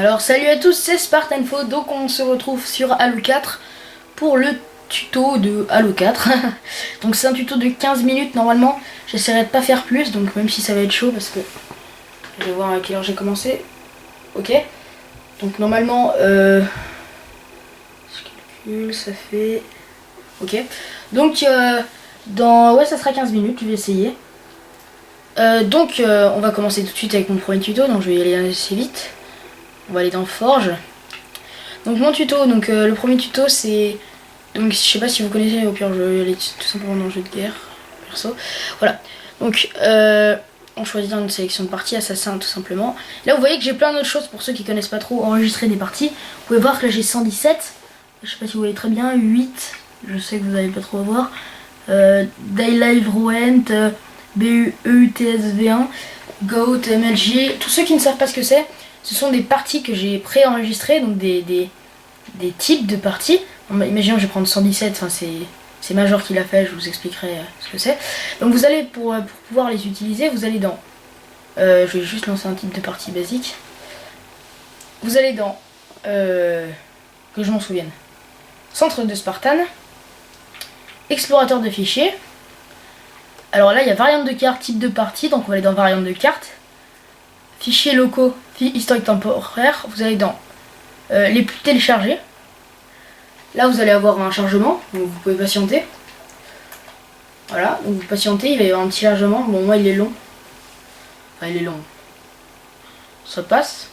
Alors salut à tous, c'est Spartanfo, donc on se retrouve sur Halo 4 pour le tuto de Halo 4. Donc c'est un tuto de 15 minutes normalement, j'essaierai de pas faire plus, donc même si ça va être chaud parce que je vais voir à quelle heure j'ai commencé. Ok, donc normalement je calcule, ça fait... Ok, donc ouais ça sera 15 minutes, je vais essayer. On va commencer tout de suite avec mon premier tuto, donc je vais y aller assez vite. On va aller dans Forge. Donc mon tuto, le premier tuto c'est... Donc je sais pas si vous connaissez, au pire je vais aller tout simplement dans le jeu de guerre, perso. Voilà, donc on choisit dans une sélection de parties, assassin tout simplement. Là vous voyez que j'ai plein d'autres choses pour ceux qui connaissent pas trop, enregistrer des parties. Vous pouvez voir que là j'ai 117, je sais pas si vous voyez très bien, 8, je sais que vous n'allez pas trop voir. Daylive Rowent, BUTSV1, Goat, MLG, tous ceux qui ne savent pas ce que c'est, ce sont des parties que j'ai pré-enregistrées, donc des types de parties. Imaginons je vais prendre 117, enfin c'est Major qui l'a fait, je vous expliquerai ce que c'est. Donc vous allez, pour pouvoir les utiliser, vous allez dans... je vais juste lancer un type de partie basique. Vous allez dans... que je m'en souvienne. Centre de Spartan. Explorateur de fichiers. Alors là il y a variante de carte, type de partie, donc on va aller dans variante de carte. Fichiers locaux, historique temporaire, vous allez dans les plus téléchargés. Là vous allez avoir un chargement, donc vous pouvez patienter. Voilà, donc vous patientez, il va y avoir un petit chargement. Bon moi il est long. Enfin il est long. Ça passe.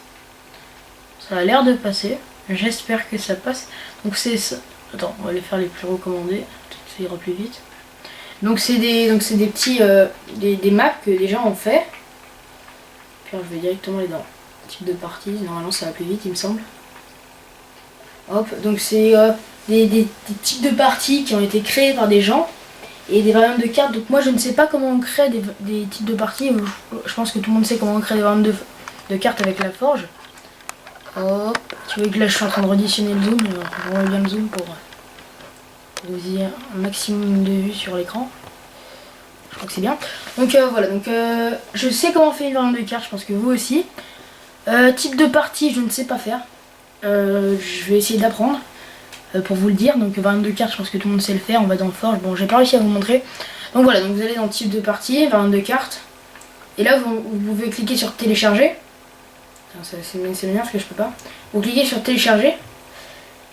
Ça a l'air de passer. J'espère que ça passe. Donc c'est ça. Attends, on va les faire les plus recommandés. Peut-être que ça ira plus vite. Donc c'est des petits des maps que des gens ont fait. Puis je vais directement aller dans type de partie, normalement ça va plus vite il me semble. Hop, donc c'est des types de parties qui ont été créés par des gens et des variantes de cartes. Donc moi je ne sais pas comment on crée des types de parties, je pense que tout le monde sait comment on crée des variantes de cartes avec la forge. Hop, tu vois que là je suis en train de reditionner le zoom, je reviens le zoom pour vous ayez un maximum de vue sur l'écran. Je crois que c'est bien. Donc voilà, donc je sais comment on fait une variante de carte, je pense que vous aussi. Type de partie, je ne sais pas faire. Je vais essayer d'apprendre pour vous le dire. Donc variante de carte, je pense que tout le monde sait le faire. On va dans Forge. Bon, j'ai pas réussi à vous montrer. Donc voilà, donc vous allez dans type de partie, variante de carte. Et là, vous pouvez cliquer sur télécharger. C'est bien parce que je peux pas. Vous cliquez sur télécharger.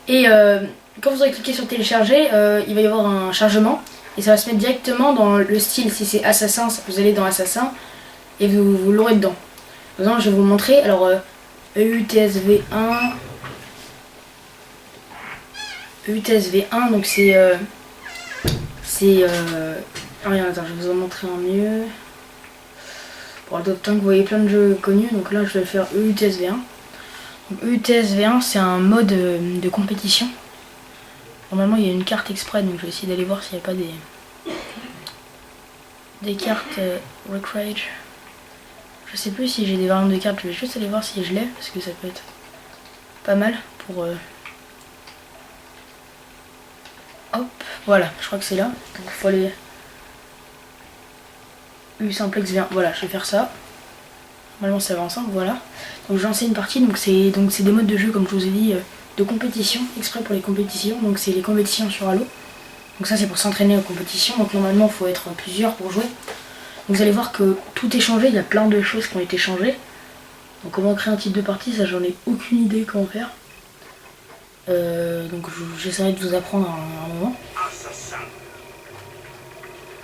Et quand vous aurez cliqué sur télécharger, il va y avoir un chargement. Et ça va se mettre directement dans le style. Si c'est assassin, vous allez dans assassin et vous l'aurez dedans. Maintenant, je vais vous montrer. Alors, EUTSV1. EUTSV1, donc c'est. Regarde, attends, je vais vous en montrer un mieux. Pour le temps que vous voyez plein de jeux connus, donc là, je vais faire EUTSV1. Donc, EUTSV1, c'est un mode de compétition. Normalement il y a une carte exprès, donc je vais essayer d'aller voir s'il n'y a pas des cartes Recrage. Je sais plus si j'ai des variantes de cartes, je vais juste aller voir si je l'ai, parce que ça peut être pas mal pour... Hop, voilà, je crois que c'est là. Donc il faut aller... U-Simplex vient, voilà, je vais faire ça. Normalement ça va ensemble, voilà. Donc j'ai lancé une partie, donc c'est des modes de jeu, comme je vous ai dit, de compétition, exprès pour les compétitions, donc c'est les compétitions sur Halo. Donc ça c'est pour s'entraîner aux compétitions, donc normalement il faut être plusieurs pour jouer. Donc vous allez voir que tout est changé, il y a plein de choses qui ont été changées. Donc comment créer un type de partie, ça j'en ai aucune idée comment faire. Donc j'essaierai de vous apprendre à un moment.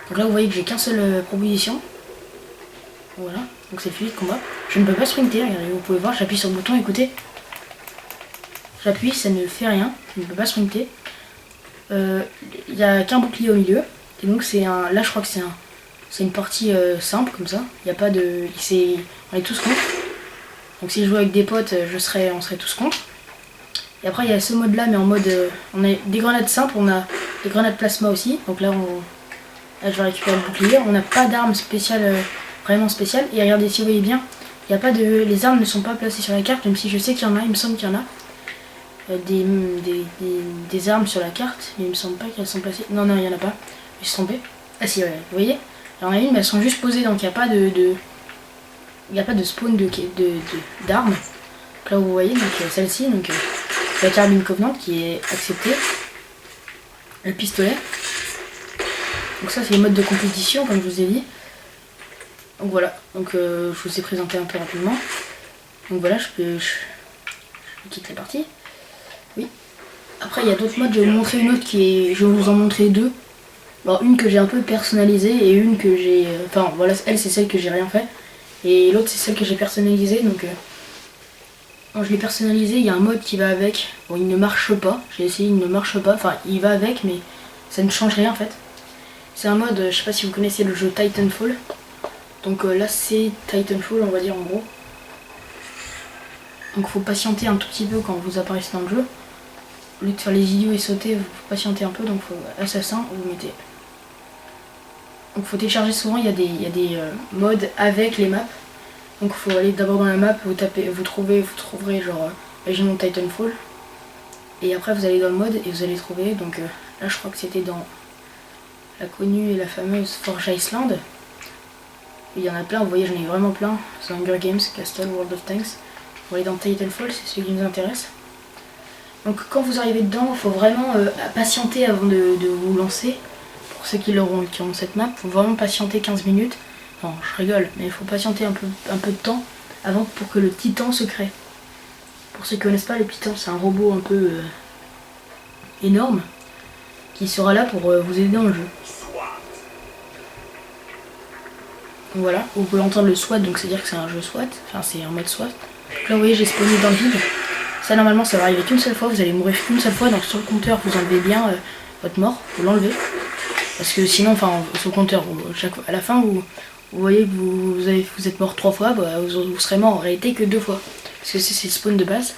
Donc là vous voyez que j'ai qu'une seule proposition. Voilà, donc c'est le fusil de combat. Je ne peux pas sprinter, regardez, vous pouvez voir, j'appuie sur le bouton, écoutez. J'appuie, ça ne fait rien, je ne peux pas sprinter. Il n'y a qu'un bouclier au milieu. Et donc c'est un. Là je crois que c'est une partie simple comme ça. Il n'y a pas de. On est tous contre. Donc si je joue avec des potes, on serait tous contre. Et après il y a ce mode là, mais en mode. On a des grenades simples, on a des grenades plasma aussi. Donc là je vais récupérer le bouclier. On n'a pas d'armes spéciales, vraiment spéciales. Et regardez, si vous voyez bien, il y a pas de. Les armes ne sont pas placées sur la carte, même si je sais qu'il y en a, il me semble qu'il y en a. Des armes sur la carte, mais il me semble pas qu'elles sont placées. Non, il n'y en a pas. Je me suis trompé. Ah si, ouais, vous voyez, il y en a une, mais elles sont juste posées, donc il n'y a pas de spawn d'armes. Donc là vous voyez, donc celle-ci, donc la carabine Covenant qui est acceptée. Le pistolet. Donc ça c'est les modes de compétition comme je vous ai dit. Donc voilà, donc je vous ai présenté un peu rapidement. Donc voilà, je quitte la partie. Oui. Après il y a d'autres modes, je vais vous montrer une autre qui est. Je vais vous en montrer deux. Alors une que j'ai un peu personnalisée et une que j'ai. Enfin voilà, elle c'est celle que j'ai rien fait. Et l'autre c'est celle que j'ai personnalisée. Donc quand je l'ai personnalisée, il y a un mode qui va avec. Bon il ne marche pas. J'ai essayé, il ne marche pas. Enfin il va avec mais ça ne change rien en fait. C'est un mode, je sais pas si vous connaissez le jeu Titanfall. Donc là c'est Titanfall on va dire en gros. Donc faut patienter un tout petit peu quand vous apparaissez dans le jeu. Au lieu de faire les idiots et sauter, vous patientez un peu, donc faut assassin, vous mettez. Donc faut télécharger souvent, il y a des modes avec les maps. Donc faut aller d'abord dans la map, vous trouverez genre Régiment Titanfall. Et après vous allez dans le mode et vous allez trouver, donc là je crois que c'était dans la connue et la fameuse Forge Island. Il y en a plein, vous voyez j'en ai vraiment plein. The Hunger Games, Castle, World of Tanks. Vous allez dans Titanfall, c'est celui qui nous intéresse. Donc quand vous arrivez dedans, il faut vraiment patienter avant de vous lancer. Pour ceux qui ont cette map, il faut vraiment patienter 15 minutes. Non, je rigole, mais il faut patienter un peu de temps avant pour que le titan se crée. Pour ceux qui ne connaissent pas, le titan c'est un robot un peu énorme qui sera là pour vous aider dans le jeu. Donc voilà, vous pouvez entendre le SWAT, donc c'est à dire que c'est un jeu SWAT, enfin c'est un mode SWAT. Donc là vous voyez j'ai spawné dans le vide. Ça normalement ça va arriver qu'une seule fois, vous allez mourir qu'une seule fois, donc sur le compteur vous enlevez bien votre mort, vous l'enlevez. Parce que sinon, enfin sur le compteur, à la fin vous voyez que vous êtes mort 3 fois, bah, vous serez mort en réalité que 2 fois. Parce que c'est le spawn de base.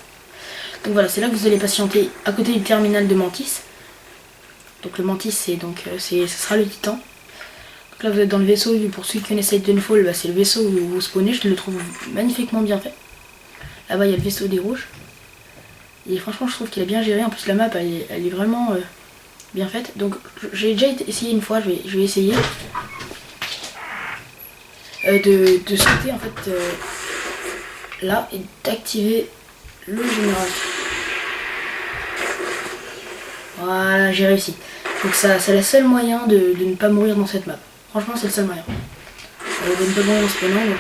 Donc voilà, c'est là que vous allez patienter à côté du terminal de Mantis. Donc le Mantis ce sera le titan. Donc là vous êtes dans le vaisseau, pour ceux qui connaissent Titanfall, bah, c'est le vaisseau où vous spawnez, je le trouve magnifiquement bien fait. Là-bas il y a le vaisseau des rouges. Et franchement je trouve qu'il a bien géré, en plus la map elle est vraiment bien faite. Donc j'ai déjà essayé une fois, je vais essayer de sauter en fait là et d'activer le général. Voilà, j'ai réussi. Donc ça c'est le seul moyen de ne pas mourir dans cette map. Franchement c'est le seul moyen. De ne pas mourir en spawnant donc.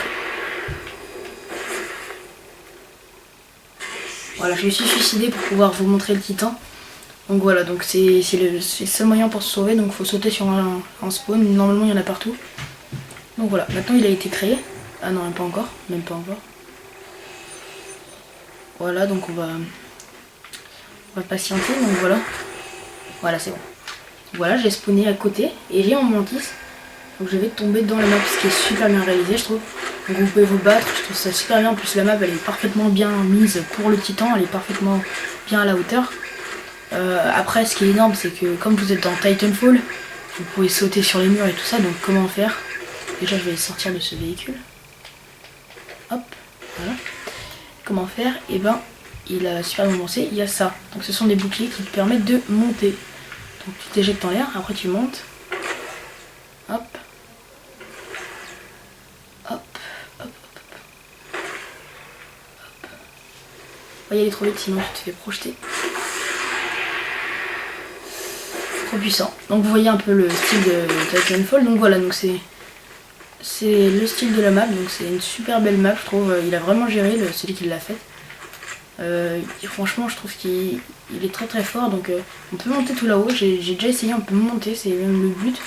Voilà, je me suis suicidé pour pouvoir vous montrer le titan. Donc voilà, donc c'est le seul moyen pour se sauver, donc il faut sauter sur un spawn, normalement il y en a partout. Donc voilà, maintenant il a été créé. Ah non, même pas encore. Voilà, donc on va patienter, donc voilà. Voilà, c'est bon. Voilà, j'ai spawné à côté et j'ai mon Mantis. Donc je vais tomber dans la map, ce qui est super bien réalisé je trouve. Donc vous pouvez vous battre, je trouve ça super bien. En plus la map elle est parfaitement bien mise pour le titan, elle est parfaitement bien à la hauteur. Après ce qui est énorme c'est que comme vous êtes dans Titanfall, vous pouvez sauter sur les murs et tout ça, donc comment faire? Déjà je vais sortir de ce véhicule. Hop, voilà. Comment faire? Et ben il a super bien avancé, il y a ça. Donc ce sont des boucliers qui te permettent de monter. Donc tu t'éjectes en l'air, après tu montes. Hop. Hop, hop, hop, hop. Hop. On va y aller trop vite sinon tu te fais projeter. Trop puissant. Donc vous voyez un peu le style de Titanfall. Donc voilà, donc c'est le style de la map. Donc c'est une super belle map, je trouve. Il a vraiment géré celui qui l'a fait. Franchement, je trouve qu'il est très très fort. Donc on peut monter tout là-haut. J'ai déjà essayé, on peut monter, c'est même le but.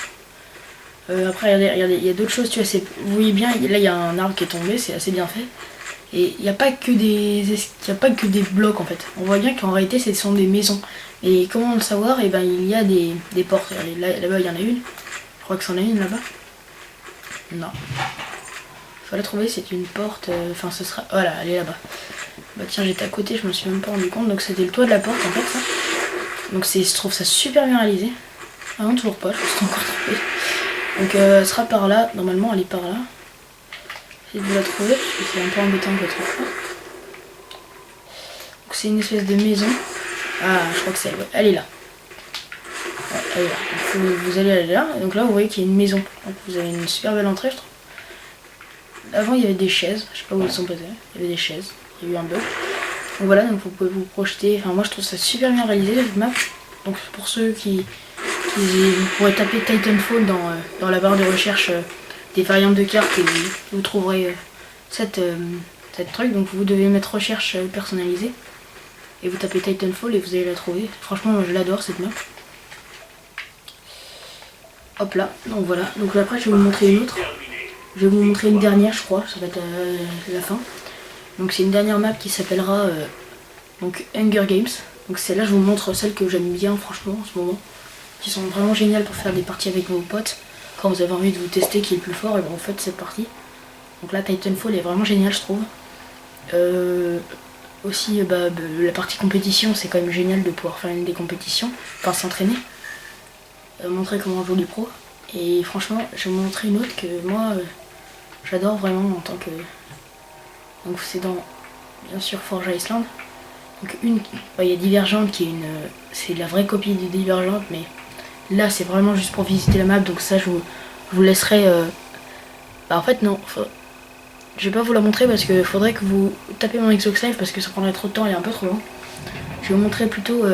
Après, regardez, il y a d'autres choses. Tu vois, vous voyez bien, là il y a un arbre qui est tombé, c'est assez bien fait. Et il n'y a pas que des blocs en fait. On voit bien qu'en réalité ce sont des maisons. Et comment le savoir? Et ben il y a des portes. Là-bas il y en a une. Je crois que c'en a une là-bas. Non. Il faut la trouver, c'est une porte. Enfin ce sera. Voilà, elle est là-bas. Bah tiens, j'étais à côté, je me suis même pas rendu compte. Donc c'était le toit de la porte en fait ça. Donc je trouve ça super bien réalisé. Ah non, toujours pas, je me suis encore trompée. Donc elle sera par là, normalement elle est par là. J'essaie de vous la trouver, parce que c'est un peu embêtant que je la trouve pas. Donc c'est une espèce de maison. Ah, je crois que c'est elle, ouais. Elle est là. Ouais, elle est là. Donc, vous allez aller là, et donc là vous voyez qu'il y a une maison. Donc vous avez une super belle entrée je trouve. Avant il y avait des chaises, je sais pas où elles sont passées, il y avait des chaises, il y a eu un bug. Donc voilà, donc vous pouvez vous projeter. Enfin, moi je trouve ça super bien réalisé cette map. Donc pour ceux vous pourrez taper Titanfall dans la barre de recherche des variantes de cartes et vous trouverez cette truc. Donc vous devez mettre recherche personnalisée et vous tapez Titanfall et vous allez la trouver. Franchement, moi je l'adore cette map. Hop là, donc voilà. Donc après je vais vous montrer une autre. Je vais vous montrer une dernière, je crois, ça va être la fin. Donc c'est une dernière map qui s'appellera donc Hunger Games. Donc celle-là, je vous montre celle que j'aime bien franchement en ce moment, qui sont vraiment géniales pour faire des parties avec vos potes. Quand vous avez envie de vous tester qui est le plus fort, et ben vous faites cette partie. Donc là, Titanfall est vraiment génial, je trouve. Aussi, la partie compétition, c'est quand même génial de pouvoir faire des compétitions, enfin s'entraîner, montrer comment on joue les pros. Et franchement, je vais vous montrer une autre que moi, j'adore vraiment en tant que... Donc c'est dans, bien sûr, Forge Island. Donc il y a Divergente qui est c'est la vraie copie de Divergente, mais là c'est vraiment juste pour visiter la map, donc ça je vous laisserai... en fait non, je vais pas vous la montrer parce que faudrait que vous tapez mon Xbox Live parce que ça prendrait trop de temps, elle est un peu trop long. Je vais vous montrer plutôt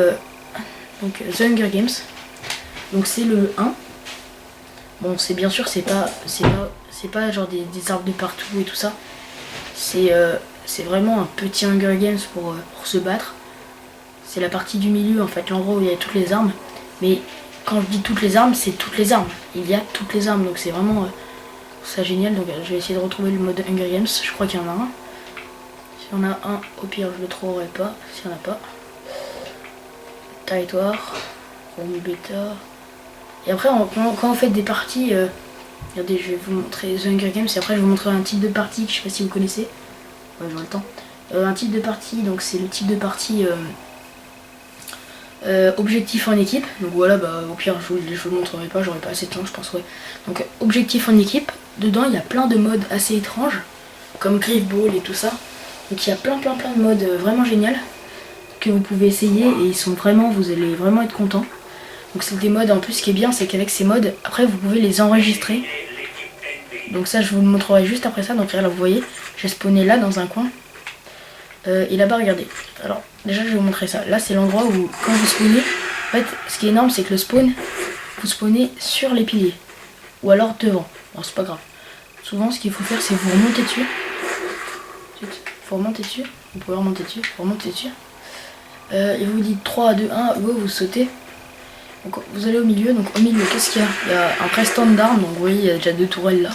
donc The Hunger Games. Donc c'est le 1. Bon, c'est bien sûr c'est pas genre des arbres de partout et tout ça. C'est vraiment un petit Hunger Games pour se battre. C'est la partie du milieu en fait, l'endroit où il y a toutes les armes. Mais quand je dis toutes les armes, c'est toutes les armes. Il y a toutes les armes, donc c'est vraiment ça génial. Donc je vais essayer de retrouver le mode Hunger Games. Je crois qu'il y en a un. S'il y en a un, au pire je le trouverai pas. S'il n'y en a pas. Territoire. Home bêta. Et après quand on fait des parties, regardez, je vais vous montrer The Hunger Games et après je vais vous montrer un type de partie que je sais pas si vous connaissez. Ouais, j'aurai le temps. Un type de partie, donc c'est le type de partie objectif en équipe. Donc voilà, au pire je vous le montrerai pas, j'aurai pas assez de temps je pense, ouais. Donc objectif en équipe, dedans il y a plein de modes assez étranges, comme Griff Ball et tout ça. Donc il y a plein de modes vraiment géniaux que vous pouvez essayer et ils sont vraiment, vous allez vraiment être content. Donc c'est des modes, en plus ce qui est bien c'est qu'avec ces modes, après vous pouvez les enregistrer. Donc ça je vous le montrerai juste après ça. Donc là vous voyez, j'ai spawné là dans un coin. Et là-bas regardez. Alors déjà je vais vous montrer ça. Là c'est l'endroit où quand vous spawnez, en fait ce qui est énorme c'est que le spawn, vous spawnez sur les piliers. Ou alors devant. Alors c'est pas grave. Souvent ce qu'il faut faire c'est vous remonter dessus. Faut remonter dessus. Vous pouvez remonter dessus. Vous remontez dessus. Et vous dites 3, 2, 1, go, vous sautez. Donc vous allez au milieu, donc au milieu qu'est-ce qu'il y a? Il y a un press-stand d'armes, donc vous voyez il y a déjà 2 tourelles là.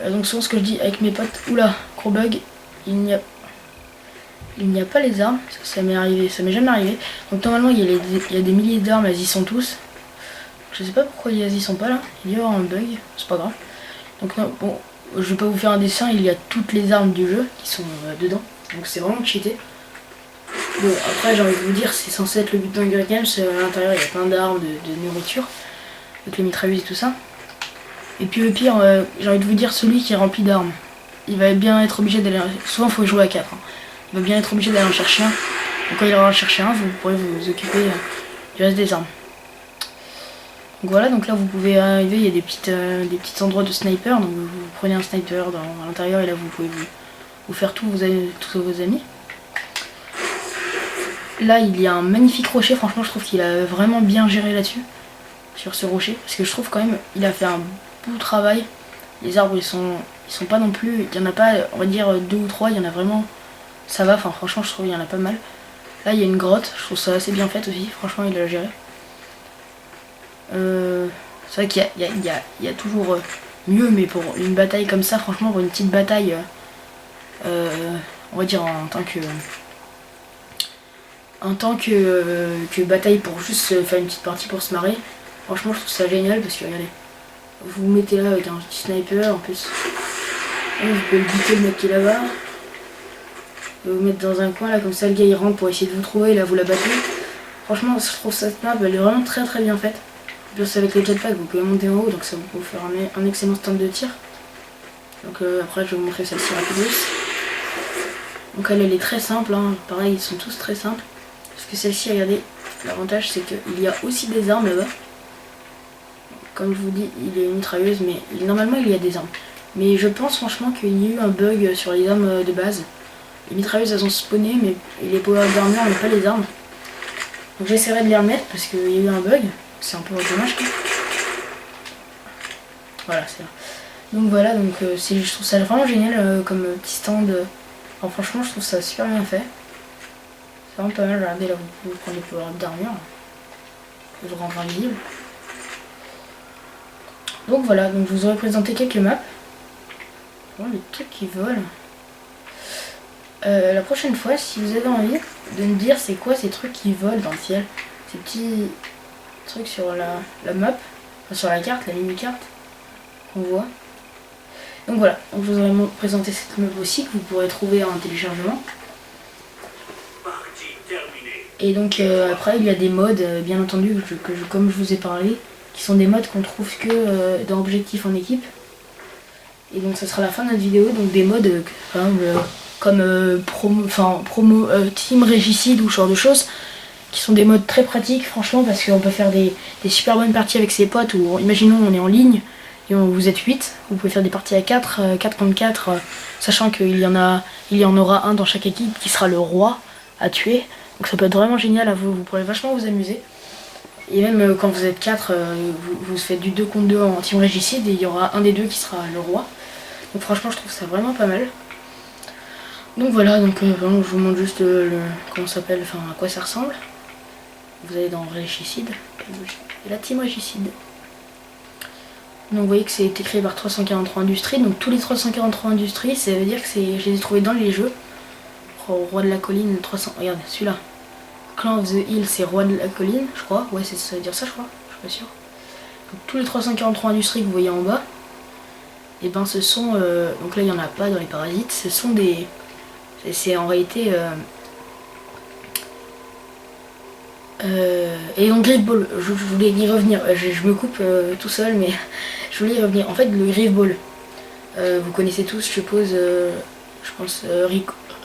Donc souvent ce que je dis avec mes potes, oula, gros bug, il n'y a pas les armes, ça m'est arrivé, ça m'est jamais arrivé. Donc normalement il y a des milliers d'armes, elles y sont tous. Je sais pas pourquoi elles y sont pas là, il y a un bug, c'est pas grave. Donc non, bon, je vais pas vous faire un dessin, il y a toutes les armes du jeu qui sont dedans, donc c'est vraiment cheaté. Bon, après j'ai envie de vous dire, c'est censé être le but d'Hunger Games, à l'intérieur il y a plein d'armes, de nourriture, avec les mitrailleuses et tout ça. Et puis le pire, j'ai envie de vous dire, celui qui est rempli d'armes, il va bien être obligé d'aller... Souvent il faut jouer à 4, hein. Il va bien être obligé d'aller en chercher un. Donc quand il va en chercher un, vous pourrez vous occuper du reste des armes. Donc voilà, donc là vous pouvez arriver, il y a des petits endroits de sniper, donc vous prenez un sniper à l'intérieur et là vous pouvez vous faire tous vos amis. Là il y a un magnifique rocher, franchement je trouve qu'il a vraiment bien géré là-dessus, sur ce rocher, parce que je trouve quand même il a fait un beau travail. Les arbres ils sont pas non plus, il y en a pas, on va dire 2 ou 3, il y en a vraiment, ça va, enfin franchement je trouve il y en a pas mal. Là il y a une grotte, je trouve ça assez bien fait aussi, franchement il a géré. C'est vrai qu'il y a toujours mieux, mais pour une bataille comme ça, franchement pour une petite bataille, on va dire en tant que bataille pour juste faire une petite partie pour se marrer, franchement je trouve ça génial parce que regardez, vous vous mettez là avec un petit sniper en plus, et vous pouvez le buter le mec qui est là-bas, vous vous mettre dans un coin là comme ça, le gars il rentre pour essayer de vous trouver et là vous la battez. Franchement je trouve cette map elle est vraiment très bien faite. En plus avec le jetpack vous pouvez monter en haut, donc ça vous peut faire un excellent stand de tir. Donc après je vais vous montrer celle-ci rapidement. Donc elle est très simple, hein. Pareil ils sont tous très simples. Parce que celle-ci, regardez, l'avantage c'est qu'il y a aussi des armes là-bas. Comme je vous dis, il est une mitrailleuse, mais normalement il y a des armes. Mais je pense franchement qu'il y a eu un bug sur les armes de base. Les mitrailleuses elles ont spawné, mais les power d'armure, mais pas les armes. Donc j'essaierai de les remettre parce qu'il y a eu un bug. C'est un peu dommage. Voilà, c'est là. Donc voilà, donc je trouve ça vraiment génial comme petit stand. Alors franchement, je trouve ça super bien fait. C'est vraiment pas mal. Regardez là, vous pouvez prendre les power d'armure. Vous rendre invisible. Donc voilà, donc je vous aurais présenté quelques maps. Vraiment les trucs qui volent. La prochaine fois, si vous avez envie de me dire c'est quoi ces trucs qui volent dans le ciel, ces petits trucs sur la map, enfin, sur la carte, la mini-carte qu'on voit. Donc voilà, donc je vous aurais présenté cette map aussi que vous pourrez trouver en téléchargement. Et donc après il y a des modes bien entendu comme je vous ai parlé, qui sont des modes qu'on trouve que dans Objectif en équipe. Et donc ça sera la fin de notre vidéo, donc des modes comme promo team régicide ou ce genre de choses, qui sont des modes très pratiques franchement, parce qu'on peut faire des super bonnes parties avec ses potes, ou imaginons on est en ligne et vous êtes 8, vous pouvez faire des parties à 4, 4 contre 4, sachant qu'il y en aura un dans chaque équipe qui sera le roi à tuer. Donc ça peut être vraiment génial, vous pourrez vachement vous amuser. Et même quand vous êtes 4, vous faites du 2 contre 2 en team régicide et il y aura un des deux qui sera le roi. Donc franchement je trouve ça vraiment pas mal. Donc voilà, donc je vous montre juste comment ça s'appelle, enfin à quoi ça ressemble. Vous allez dans Régicide et la team Régicide. Donc vous voyez que c'est été créé par 343 Industries. Donc tous les 343 Industries, ça veut dire que je les ai trouvés dans les jeux. Roi de la colline, 300. Regardez celui-là. Clan of the Hill, c'est Roi de la colline, je crois. Ouais, ça veut dire ça, je crois. Je suis pas sûr. Donc, tous les 343 Industries que vous voyez en bas, et ben ce sont. Donc là, il n'y en a pas dans les parasites. Ce sont des. C'est en réalité. Et donc Griffball, je voulais y revenir. Je me coupe tout seul, mais je voulais y revenir. En fait, le Griffball, vous connaissez tous, je suppose. Je pense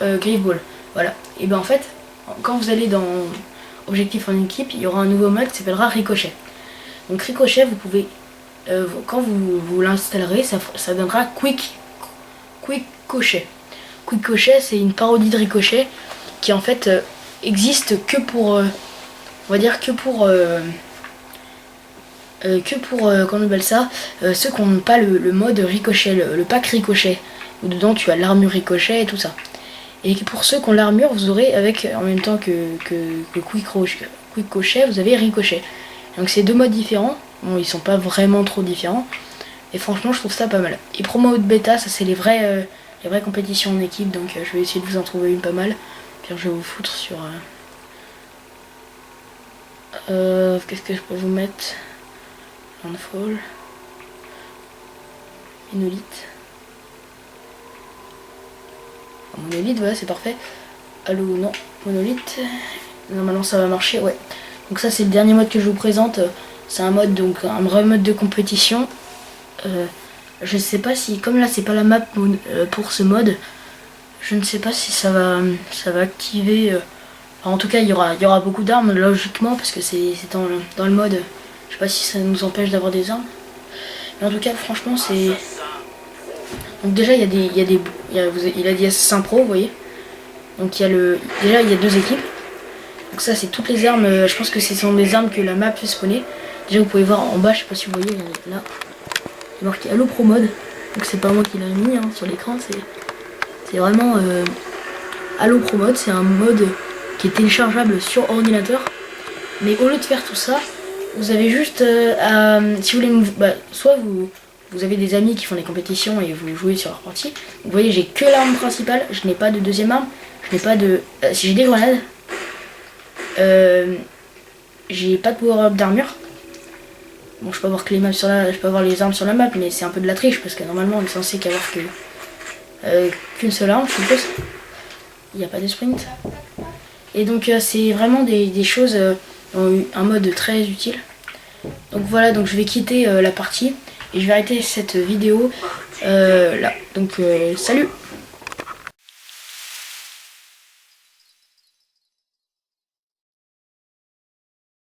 Griffball. Voilà. Et ben en fait, quand vous allez dans Objectif en équipe, il y aura un nouveau mode qui s'appellera Ricochet. Donc Ricochet, vous pouvez, quand vous l'installerez, ça donnera Quick Cochet. Quick Cochet, c'est une parodie de Ricochet qui en fait existe que pour, on va dire que pour comment on appelle ça, ceux qui n'ont pas le mode Ricochet, le pack Ricochet, où dedans tu as l'armure Ricochet et tout ça. Et pour ceux qui ont l'armure, vous aurez avec, en même temps que Quick Cochet, vous avez Ricochet. Donc c'est deux modes différents. Bon, ils sont pas vraiment trop différents. Et franchement, je trouve ça pas mal. Et promo mode bêta, ça c'est les vraies compétitions en équipe. Donc je vais essayer de vous en trouver une pas mal. Puis je vais vous foutre sur... qu'est-ce que je peux vous mettre? Landfall. Monolithe. Monolithe, voilà, c'est parfait. Allô, non, Monolithe. Normalement ça va marcher, ouais. Donc ça c'est le dernier mode que je vous présente. C'est un mode, donc un vrai mode de compétition. Je sais pas si, comme là c'est pas la map pour ce mode, je ne sais pas si ça va activer. En tout cas il y aura beaucoup d'armes logiquement, parce que c'est dans le mode. Je sais pas si ça nous empêche d'avoir des armes. Mais en tout cas franchement c'est... Donc déjà il a dit Assassin Pro, vous voyez. Donc déjà il y a deux équipes. Donc ça c'est toutes les armes, je pense que ce sont des armes que la map fait spawner. Déjà vous pouvez voir en bas, je sais pas si vous voyez, là, il est marqué Halo Pro Mode. Donc c'est pas moi qui l'ai mis hein, sur l'écran, c'est vraiment Halo Pro Mode, c'est un mode qui est téléchargeable sur ordinateur. Mais au lieu de faire tout ça, vous avez juste si vous voulez, soit vous avez des amis qui font des compétitions et vous jouez sur leur partie. Vous voyez, j'ai que l'arme principale, je n'ai pas de deuxième arme, je n'ai pas de... si j'ai des grenades, j'ai pas de power-up d'armure. Bon, je peux avoir que les maps je peux avoir les armes sur la map, mais c'est un peu de la triche parce que normalement on est censé qu'avoir qu'une seule arme, je suppose. Il n'y a pas de sprint. Et donc c'est vraiment des choses, un mode très utile. Donc voilà, donc je vais quitter la partie et je vais arrêter cette vidéo là. Donc salut!